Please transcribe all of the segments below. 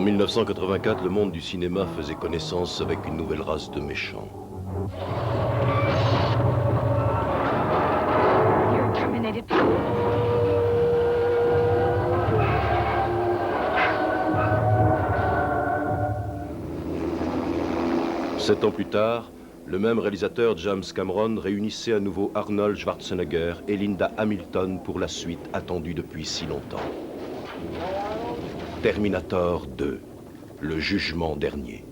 En 1984, le monde du cinéma faisait connaissance avec une nouvelle race de méchants. Sept ans plus tard, le même réalisateur James Cameron réunissait à nouveau Arnold Schwarzenegger et Linda Hamilton pour la suite attendue depuis si longtemps. Terminator 2, le jugement dernier.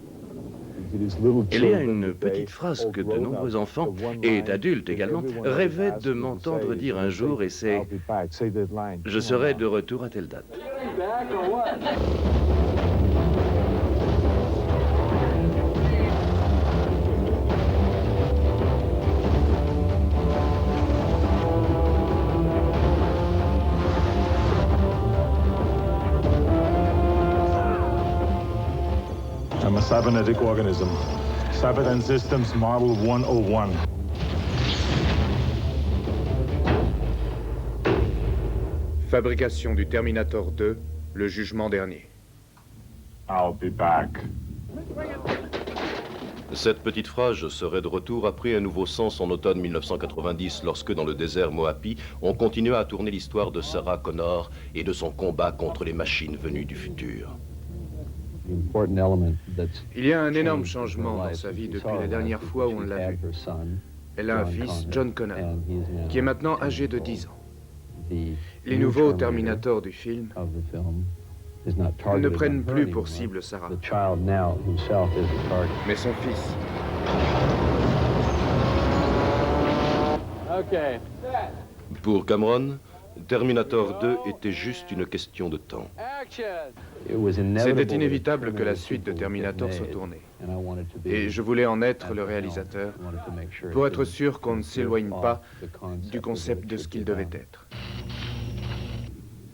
Il y a une petite phrase que de nombreux enfants, et d'adultes également, rêvaient de m'entendre dire un jour, et c'est « Je serai de retour à telle date ». I'm a cybernetic organism. Cyberdyne Systems Model 101. Fabrication du Terminator 2, le jugement dernier. I'll be back. Cette petite phrase serait de retour après un nouveau sens en automne 1990 lorsque, dans le désert Mojave, on continua à tourner l'histoire de Sarah Connor et de son combat contre les machines venues du futur. Il y a un énorme changement dans sa vie depuis la dernière fois où on l'a vu. Elle a un fils, John Connor, qui est maintenant âgé de 10 ans. Les nouveaux Terminators du film ne prennent plus pour cible Sarah, mais son fils. Pour Cameron, Terminator 2 était juste une question de temps. C'était inévitable que la suite de Terminator soit tournée. Et je voulais en être le réalisateur pour être sûr qu'on ne s'éloigne pas du concept de ce qu'il devait être.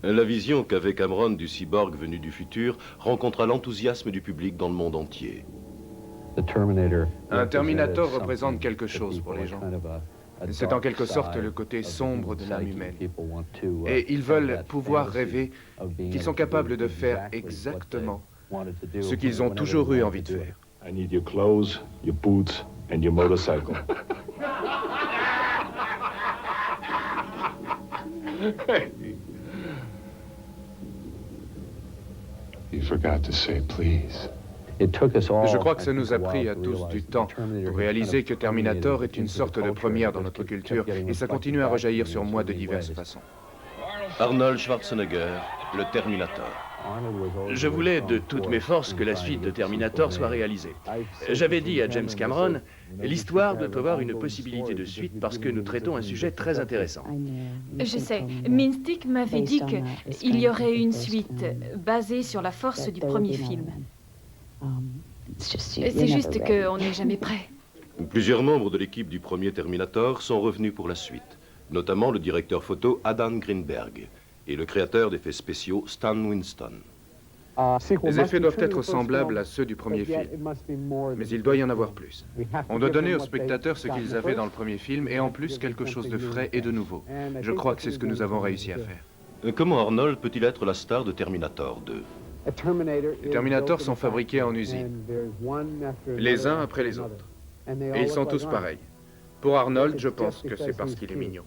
La vision qu'avait Cameron du cyborg venu du futur rencontra l'enthousiasme du public dans le monde entier. Un Terminator représente quelque chose pour les gens. C'est en quelque sorte le côté sombre de l'âme humaine. Et ils veulent pouvoir rêver qu'ils sont capables de faire exactement ce qu'ils ont toujours eu envie de faire. I need your clothes, your boots, and your motorcycle. You forgot to say please. Je crois que ça nous a pris à tous du temps pour réaliser que Terminator est une sorte de première dans notre culture et ça continue à rejaillir sur moi de diverses façons. Arnold Schwarzenegger, le Terminator. Je voulais de toutes mes forces que la suite de Terminator soit réalisée. J'avais dit à James Cameron, l'histoire doit avoir une possibilité de suite parce que nous traitons un sujet très intéressant. Je sais, Minstick m'avait dit qu'il y aurait une suite basée sur la force du premier film. C'est juste qu'on n'est jamais prêt. Plusieurs membres de l'équipe du premier Terminator sont revenus pour la suite, notamment le directeur photo Adam Greenberg et le créateur d'effets spéciaux Stan Winston. Les effets doivent être semblables à ceux du premier film, mais il doit y en avoir plus. On doit donner aux spectateurs ce qu'ils avaient dans le premier film et en plus quelque chose de frais et de nouveau. Je crois que c'est ce que nous avons réussi à faire. Comment Arnold peut-il être la star de Terminator 2 ? Les Terminators sont fabriqués en usine, les uns après les autres. Et ils sont tous pareils. Pour Arnold, je pense que c'est parce qu'il est mignon.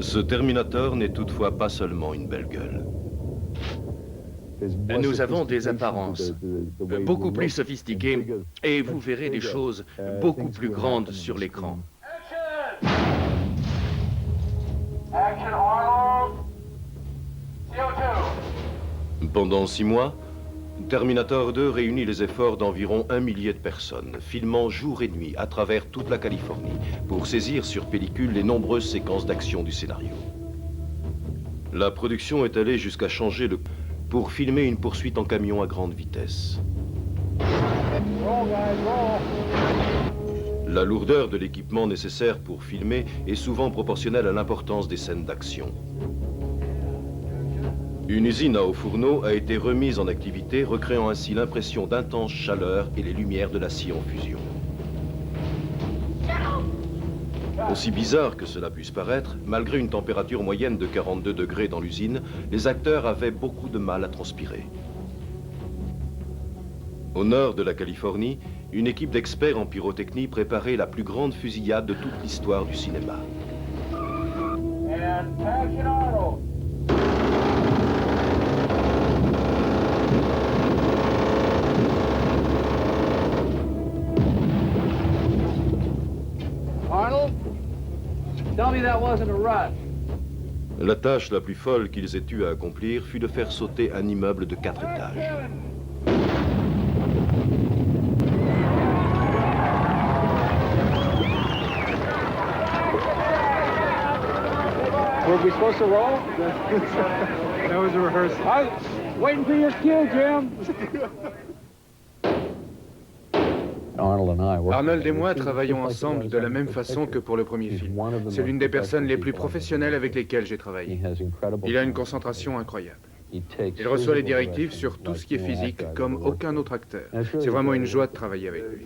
Ce Terminator n'est toutefois pas seulement une belle gueule. Nous avons des apparences beaucoup plus sophistiquées et vous verrez des choses beaucoup plus grandes sur l'écran. Pendant 6 mois, Terminator 2 réunit les efforts d'environ 1 millier de personnes, filmant jour et nuit à travers toute la Californie pour saisir sur pellicule les nombreuses séquences d'action du scénario. La production est allée jusqu'à changer pour filmer une poursuite en camion à grande vitesse. La lourdeur de l'équipement nécessaire pour filmer est souvent proportionnelle à l'importance des scènes d'action. Une usine à eau fourneau a été remise en activité, recréant ainsi l'impression d'intense chaleur et les lumières de l'acier en fusion. Aussi bizarre que cela puisse paraître, malgré une température moyenne de 42 degrés dans l'usine, les acteurs avaient beaucoup de mal à transpirer. Au nord de la Californie, une équipe d'experts en pyrotechnie préparait la plus grande fusillade de toute l'histoire du cinéma. Arnold, tell me that wasn't a rush. La tâche la plus folle qu'ils aient eu à accomplir fut de faire sauter un immeuble de 4 étages. Were we supposed to roll? That was a rehearsal. I was waiting for your cue, Jim. Arnold et moi travaillons ensemble de la même façon que pour le premier film. C'est l'une des personnes les plus professionnelles avec lesquelles j'ai travaillé. Il a une concentration incroyable. Il reçoit les directives sur tout ce qui est physique comme aucun autre acteur. C'est vraiment une joie de travailler avec lui.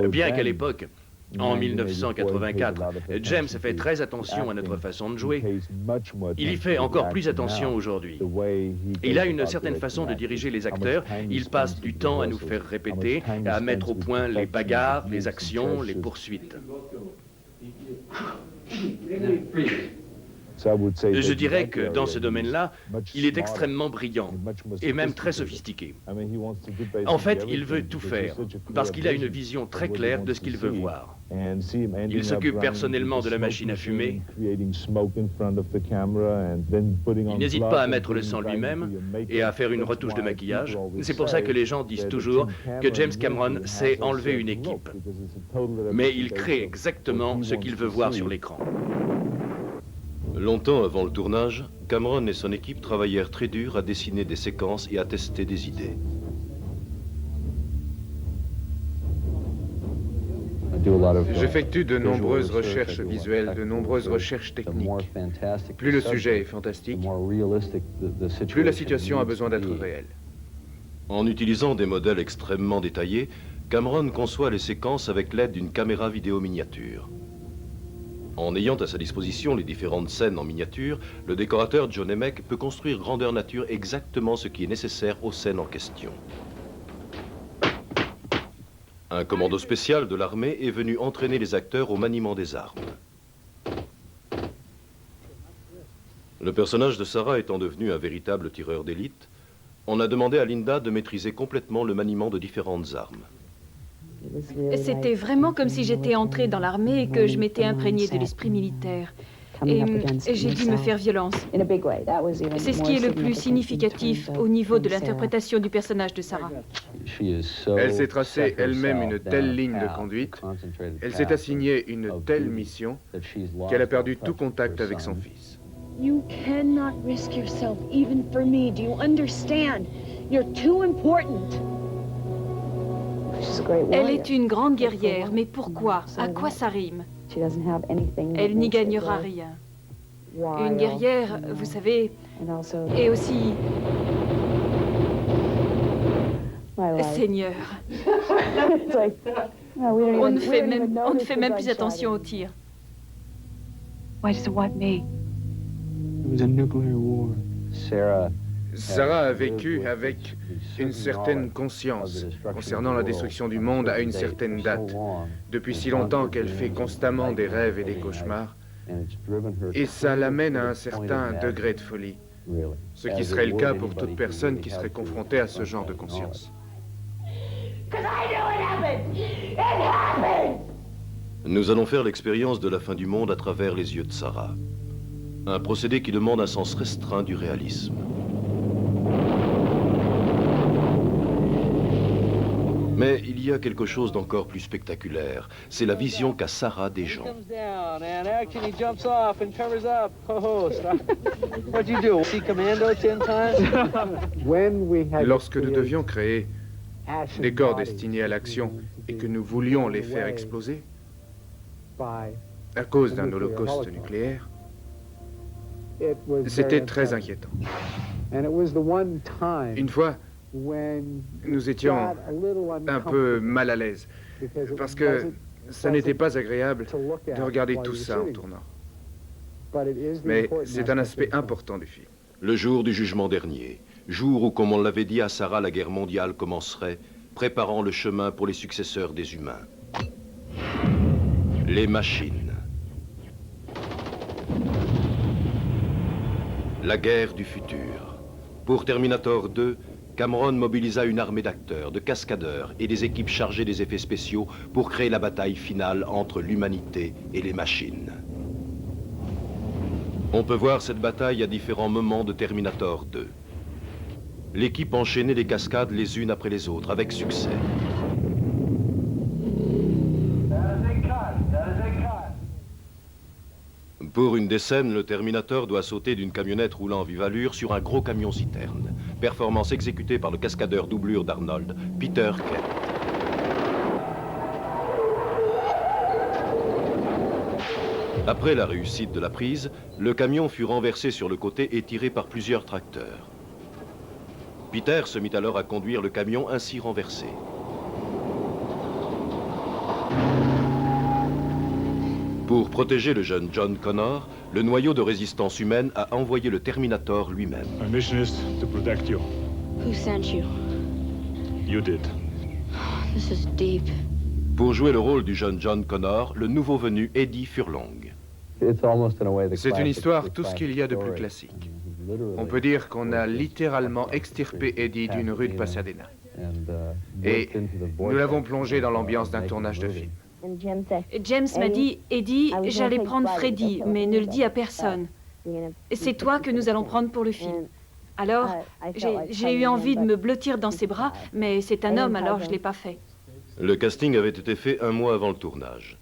Bien qu'à l'époque, en 1984, James fait très attention à notre façon de jouer. Il y fait encore plus attention aujourd'hui. Il a une certaine façon de diriger les acteurs. Il passe du temps à nous faire répéter, à mettre au point les bagarres, les actions, les poursuites. Je dirais que dans ce domaine-là, il est extrêmement brillant et même très sophistiqué. En fait, il veut tout faire parce qu'il a une vision très claire de ce qu'il veut voir. Il s'occupe personnellement de la machine à fumer. Il n'hésite pas à mettre le sang lui-même et à faire une retouche de maquillage. C'est pour ça que les gens disent toujours que James Cameron sait enlever une équipe. Mais il crée exactement ce qu'il veut voir sur l'écran. Longtemps avant le tournage, Cameron et son équipe travaillèrent très dur à dessiner des séquences et à tester des idées. J'effectue de nombreuses recherches visuelles, de nombreuses recherches techniques. Plus le sujet est fantastique, plus la situation a besoin d'être réelle. En utilisant des modèles extrêmement détaillés, Cameron conçoit les séquences avec l'aide d'une caméra vidéo miniature. En ayant à sa disposition les différentes scènes en miniature, le décorateur John Emmett peut construire grandeur nature exactement ce qui est nécessaire aux scènes en question. Un commando spécial de l'armée est venu entraîner les acteurs au maniement des armes. Le personnage de Sarah étant devenu un véritable tireur d'élite, on a demandé à Linda de maîtriser complètement le maniement de différentes armes. C'était vraiment comme si j'étais entrée dans l'armée et que je m'étais imprégnée de l'esprit militaire. Et j'ai dû me faire violence. C'est ce qui est le plus significatif au niveau de l'interprétation du personnage de Sarah. Elle s'est tracée elle-même une telle ligne de conduite, elle s'est assignée une telle mission qu'elle a perdu tout contact avec son fils. You cannot risk yourself even for me. Do you understand? You're too important. Elle est une grande guerrière, mais pourquoi? À quoi ça rime? Elle n'y gagnera rien. Une guerrière, vous savez, et aussi... Seigneur. On ne fait même plus attention au tir. Why does it want me? It was a nuclear war. Sarah a vécu avec une certaine conscience concernant la destruction du monde à une certaine date, depuis si longtemps qu'elle fait constamment des rêves et des cauchemars, et ça l'amène à un certain degré de folie, ce qui serait le cas pour toute personne qui serait confrontée à ce genre de conscience. Nous allons faire l'expérience de la fin du monde à travers les yeux de Sarah. Un procédé qui demande un sens restreint du réalisme. Mais il y a quelque chose d'encore plus spectaculaire. C'est la vision qu'a Sarah des gens. Lorsque nous devions créer des corps destinés à l'action et que nous voulions les faire exploser à cause d'un holocauste nucléaire, c'était très inquiétant. Une fois, nous étions un peu mal à l'aise, parce que ça n'était pas agréable de regarder tout ça en tournant. Mais c'est un aspect important du film. Le jour du jugement dernier, jour où, comme on l'avait dit à Sarah, la guerre mondiale commencerait, préparant le chemin pour les successeurs des humains. Les machines. La guerre du futur. Pour Terminator 2, Cameron mobilisa une armée d'acteurs, de cascadeurs et des équipes chargées des effets spéciaux pour créer la bataille finale entre l'humanité et les machines. On peut voir cette bataille à différents moments de Terminator 2. L'équipe enchaînait les cascades les unes après les autres, avec succès. Pour une des scènes, le Terminator doit sauter d'une camionnette roulant vive allure sur un gros camion-citerne. Performance exécutée par le cascadeur doublure d'Arnold, Peter Kent. Après la réussite de la prise, le camion fut renversé sur le côté et tiré par plusieurs tracteurs. Peter se mit alors à conduire le camion ainsi renversé. Pour protéger le jeune John Connor, le noyau de résistance humaine a envoyé le Terminator lui-même. My mission is to protect you. Who sent you? You did. This is deep. Pour jouer le rôle du jeune John Connor, le nouveau venu Eddie Furlong. C'est une histoire tout ce qu'il y a de plus classique. On peut dire qu'on a littéralement extirpé Eddie d'une rue de Pasadena. Et nous l'avons plongé dans l'ambiance d'un tournage de film. James m'a dit, Eddie, j'allais prendre Freddy, mais ne le dis à personne. C'est toi que nous allons prendre pour le film. Alors, j'ai eu envie de me blottir dans ses bras, mais c'est un homme, alors je ne l'ai pas fait. Le casting avait été fait un mois avant le tournage.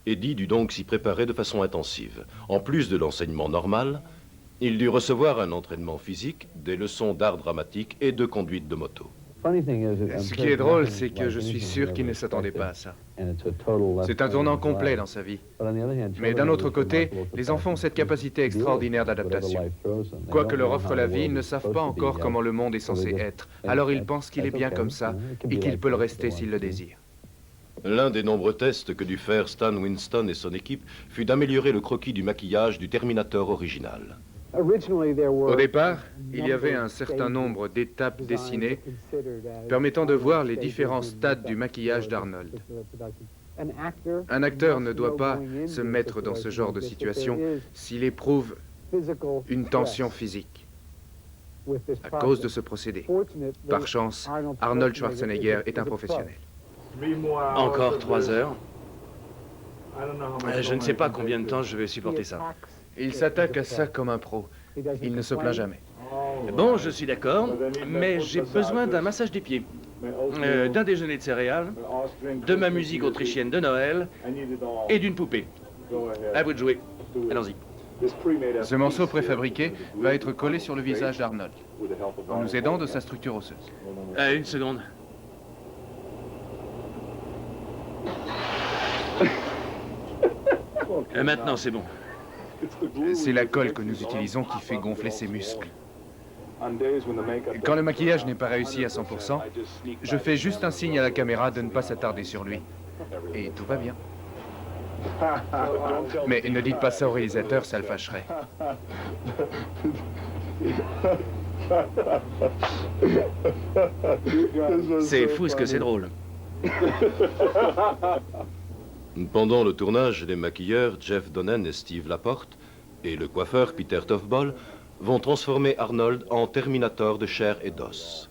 Eddie dut donc s'y préparer de façon intensive. En plus de l'enseignement normal, il dut recevoir un entraînement physique, des leçons d'art dramatique et de conduite de moto. Ce qui est drôle, c'est que je suis sûr qu'il ne s'attendait pas à ça. C'est un tournant complet dans sa vie. Mais d'un autre côté, les enfants ont cette capacité extraordinaire d'adaptation. Quoi que leur offre la vie, ils ne savent pas encore comment le monde est censé être. Alors ils pensent qu'il est bien comme ça et qu'il peut le rester s'il le désire. L'un des nombreux tests que dut faire Stan Winston et son équipe fut d'améliorer le croquis du maquillage du Terminator original. Au départ, il y avait un certain nombre d'étapes dessinées permettant de voir les différents stades du maquillage d'Arnold. Un acteur ne doit pas se mettre dans ce genre de situation s'il éprouve une tension physique à cause de ce procédé. Par chance, Arnold Schwarzenegger est un professionnel. Encore 3 heures. Je ne sais pas combien de temps je vais supporter ça. Il s'attaque à ça comme un pro. Il ne se plaint jamais. Bon, je suis d'accord, mais j'ai besoin d'un massage des pieds, d'un déjeuner de céréales, de ma musique autrichienne de Noël et d'une poupée. À vous de jouer. Allons-y. Ce morceau préfabriqué va être collé sur le visage d'Arnold, en nous aidant de sa structure osseuse. Une seconde. Maintenant, c'est bon. C'est la colle que nous utilisons qui fait gonfler ses muscles. Quand le maquillage n'est pas réussi à 100%, je fais juste un signe à la caméra de ne pas s'attarder sur lui. Et tout va bien. Mais ne dites pas ça au réalisateur, ça le fâcherait. C'est fou ce que c'est drôle. Pendant le tournage, les maquilleurs Jeff Donen et Steve Laporte et le coiffeur Peter Tofbol vont transformer Arnold en Terminator de chair et d'os.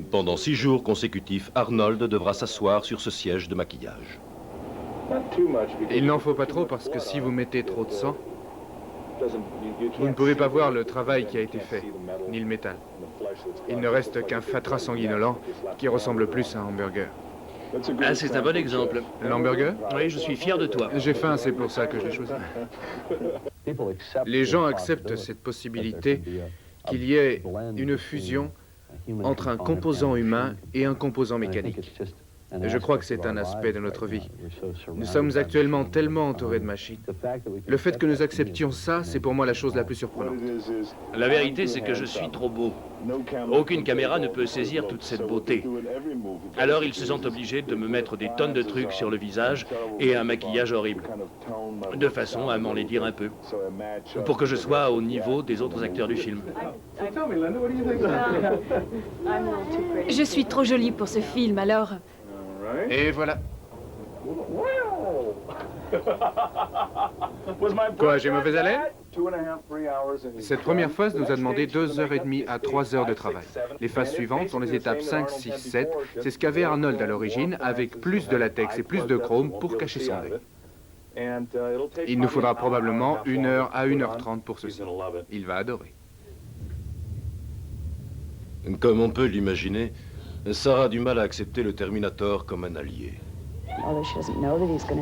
Pendant 6 jours consécutifs, Arnold devra s'asseoir sur ce siège de maquillage. Il n'en faut pas trop parce que si vous mettez trop de sang, vous ne pouvez pas voir le travail qui a été fait, ni le métal. Il ne reste qu'un fatras sanguinolent qui ressemble plus à un hamburger. Ah, c'est un bon exemple. L'hamburger? Oui, je suis fier de toi. J'ai faim, c'est pour ça que je l'ai choisi. Les gens acceptent cette possibilité qu'il y ait une fusion entre un composant humain et un composant mécanique. Je crois que c'est un aspect de notre vie. Nous sommes actuellement tellement entourés de machines. Le fait que nous acceptions ça, c'est pour moi la chose la plus surprenante. La vérité, c'est que je suis trop beau. Aucune caméra ne peut saisir toute cette beauté. Alors ils se sentent obligés de me mettre des tonnes de trucs sur le visage et un maquillage horrible, de façon à m'en les dire un peu, pour que je sois au niveau des autres acteurs du film. Je suis trop jolie pour ce film, alors... Et voilà. Quoi, j'ai mauvaise haleine? Cette première phase nous a demandé 2h30 à 3h de travail. Les phases suivantes sont les étapes 5, 6, 7. C'est ce qu'avait Arnold à l'origine, avec plus de latex et plus de chrome pour cacher son œil. Il nous faudra probablement 1h à 1h30 pour ceci. Il va adorer. Comme on peut l'imaginer, Sarah a du mal à accepter le Terminator comme un allié.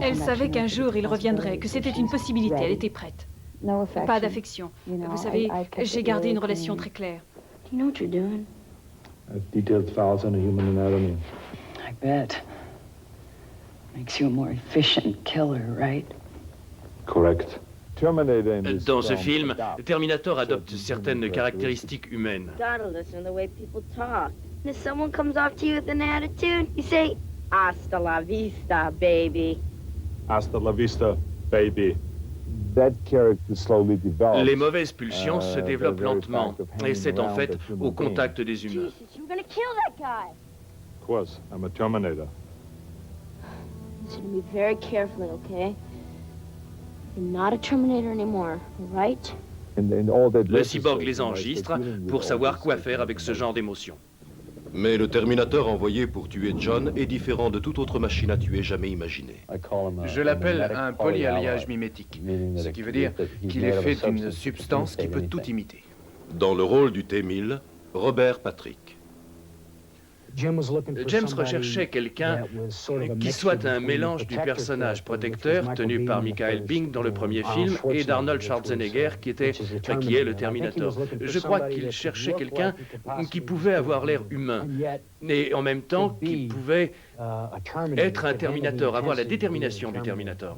Elle savait qu'un jour il reviendrait, que c'était une possibilité, elle était prête. Pas d'affection. Vous savez, j'ai gardé une relation très claire. You know what you're doing? Detailed files on the human anatomy. I bet. Makes you a more efficient killer, right? Correct. Dans ce film, Terminator adopte certaines caractéristiques humaines. Gotta listen to the way people talk. If someone comes off to you with an attitude, you say, "Hasta la vista, baby." Hasta la vista, baby. That character slowly develops. Les mauvaises pulsions se développent lentement, et c'est en fait au contact des humains. Jesus, you're gonna kill that guy. Of course, I'm a Terminator. Listen to me very carefully, okay? You're not a Terminator anymore, right? Le cyborg les enregistre pour savoir quoi faire avec ce genre d'émotions. Mais le Terminator envoyé pour tuer John est différent de toute autre machine à tuer jamais imaginée. Je l'appelle un polyalliage mimétique, ce qui veut dire qu'il est fait d'une substance qui peut tout imiter. Dans le rôle du T-1000, Robert Patrick. James recherchait quelqu'un qui soit un mélange du personnage protecteur tenu par Michael Biehn dans le premier film et d'Arnold Schwarzenegger qui est le Terminator. Je crois qu'il cherchait quelqu'un qui pouvait avoir l'air humain et en même temps qui pouvait être un Terminator, avoir la détermination du Terminator.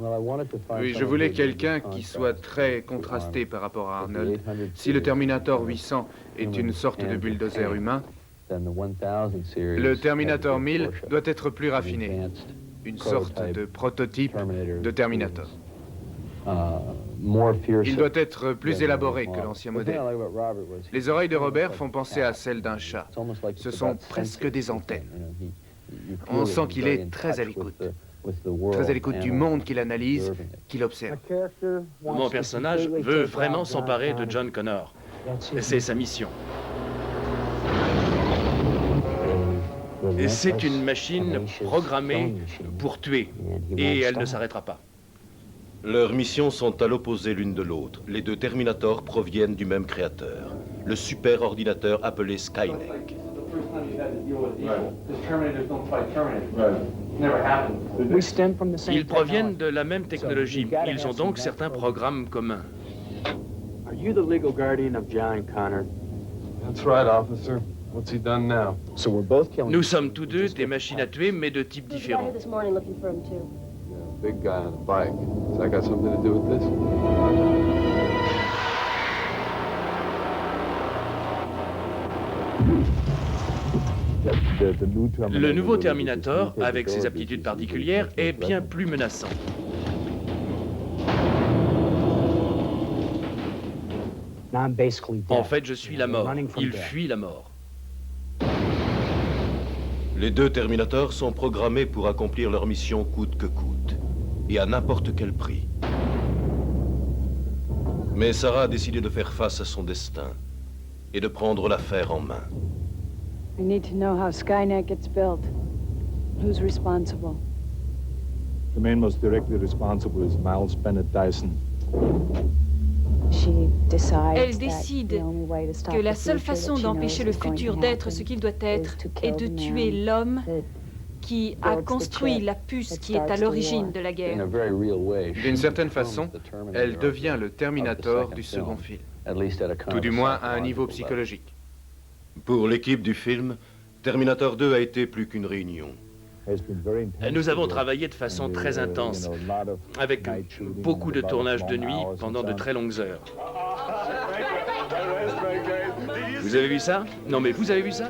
Oui, je voulais quelqu'un qui soit très contrasté par rapport à Arnold. Si le Terminator 800 est une sorte de bulldozer humain, le Terminator 1000 doit être plus raffiné, une sorte de prototype de Terminator. Il doit être plus élaboré que l'ancien modèle. Les oreilles de Robert font penser à celles d'un chat. Ce sont presque des antennes. On sent qu'il est très à l'écoute du monde qu'il analyse, qu'il observe. Mon personnage veut vraiment s'emparer de John Connor. C'est sa mission. C'est une machine programmée pour tuer, et elle ne s'arrêtera pas. Leurs missions sont à l'opposé l'une de l'autre. Les deux Terminators proviennent du même créateur, le super ordinateur appelé Skynet. Ils proviennent de la même technologie. Ils ont donc certains programmes communs. Are you the legal guardian of John Connor? That's right, officer. What's he done now? So we're both killing. Nous sommes tous deux des machines à tuer, mais de types différents. This morning looking for him too. Yeah, big guy on a bike. Has that got something to do with this? Le nouveau Terminator, avec ses aptitudes particulières, est bien plus menaçant. En fait, je suis la mort. Il fuit la mort. Les deux Terminators sont programmés pour accomplir leur mission coûte que coûte, et à n'importe quel prix. Mais Sarah a décidé de faire face à son destin et de prendre l'affaire en main. I need to know how Skynet gets built. Who's responsible? The man most directly responsible is Miles Bennett Dyson. Elle décide que la seule façon d'empêcher le futur d'être ce qu'il doit être est de tuer l'homme qui a construit la puce qui est à l'origine de la guerre. D'une certaine façon, elle devient le Terminator du second film, tout du moins à un niveau psychologique. Pour l'équipe du film, Terminator 2 a été plus qu'une réunion. Nous avons travaillé de façon très intense, avec beaucoup de tournages de nuit pendant de très longues heures. Vous avez vu ça? Non, mais vous avez vu ça?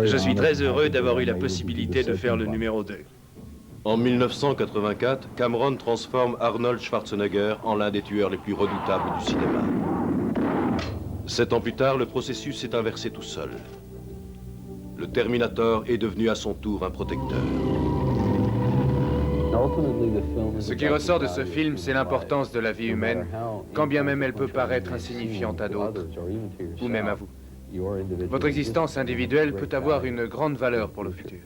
Je suis très heureux d'avoir eu la possibilité de faire le numéro 2. En 1984, Cameron transforme Arnold Schwarzenegger en l'un des tueurs les plus redoutables du cinéma. 7 ans plus tard, le processus s'est inversé tout seul. Le Terminator est devenu à son tour un protecteur. Ce qui ressort de ce film, c'est l'importance de la vie humaine, quand bien même elle peut paraître insignifiante à d'autres, ou même à vous. Votre existence individuelle peut avoir une grande valeur pour le futur.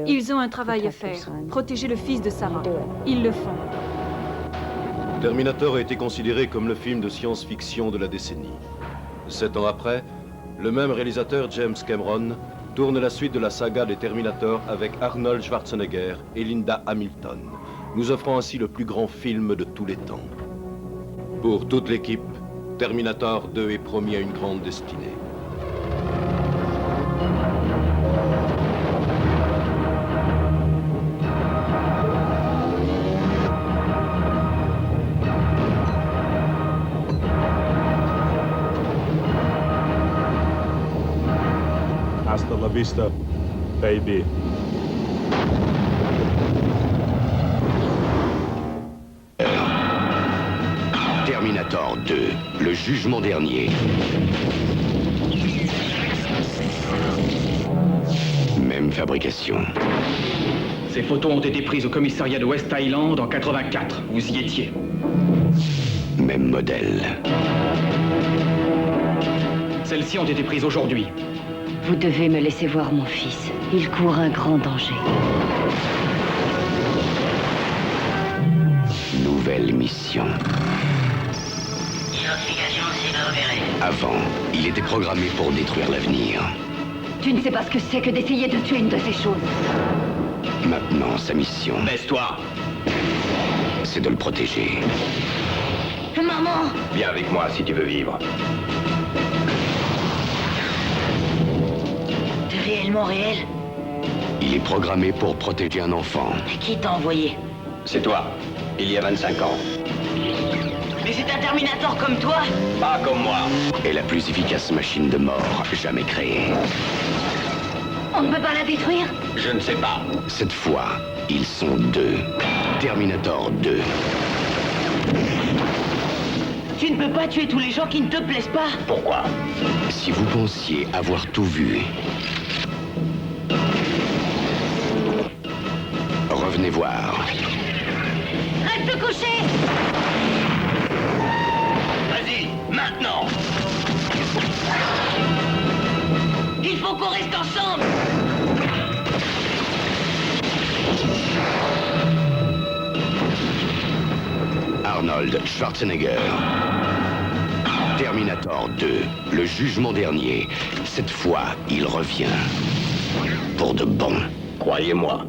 Ils ont un travail à faire, protéger le fils de Sarah. Ils le font. Terminator a été considéré comme le film de science-fiction de la décennie. 7 ans après, le même réalisateur James Cameron tourne la suite de la saga des Terminator avec Arnold Schwarzenegger et Linda Hamilton, nous offrant ainsi le plus grand film de tous les temps. Pour toute l'équipe, Terminator 2 est promis à une grande destinée. Hasta la vista, baby. Terminator 2, le jugement dernier. Même fabrication. Ces photos ont été prises au commissariat de West Island en 84. Vous y étiez. Même modèle. Celles-ci ont été prises aujourd'hui. Vous devez me laisser voir mon fils. Il court un grand danger. Nouvelle mission. Avant, il était programmé pour détruire l'avenir. Tu ne sais pas ce que c'est que d'essayer de tuer une de ces choses. Maintenant, sa mission... Baisse-toi. C'est de le protéger. Maman! Viens avec moi si tu veux vivre. T'es réellement réel? Il est programmé pour protéger un enfant. Qui t'a envoyé? C'est toi, il y a 25 ans. Mais c'est un Terminator comme toi? Pas comme moi. Et la plus efficace machine de mort jamais créée. On ne peut pas la détruire? Je ne sais pas. Cette fois, ils sont 2. Terminator 2. Tu ne peux pas tuer tous les gens qui ne te plaisent pas? Pourquoi? Si vous pensiez avoir tout vu, revenez voir. Reste couché! Vas-y, maintenant! Il faut qu'on reste ensemble! Arnold Schwarzenegger. Terminator 2, le jugement dernier. Cette fois, il revient. Pour de bon. Croyez-moi.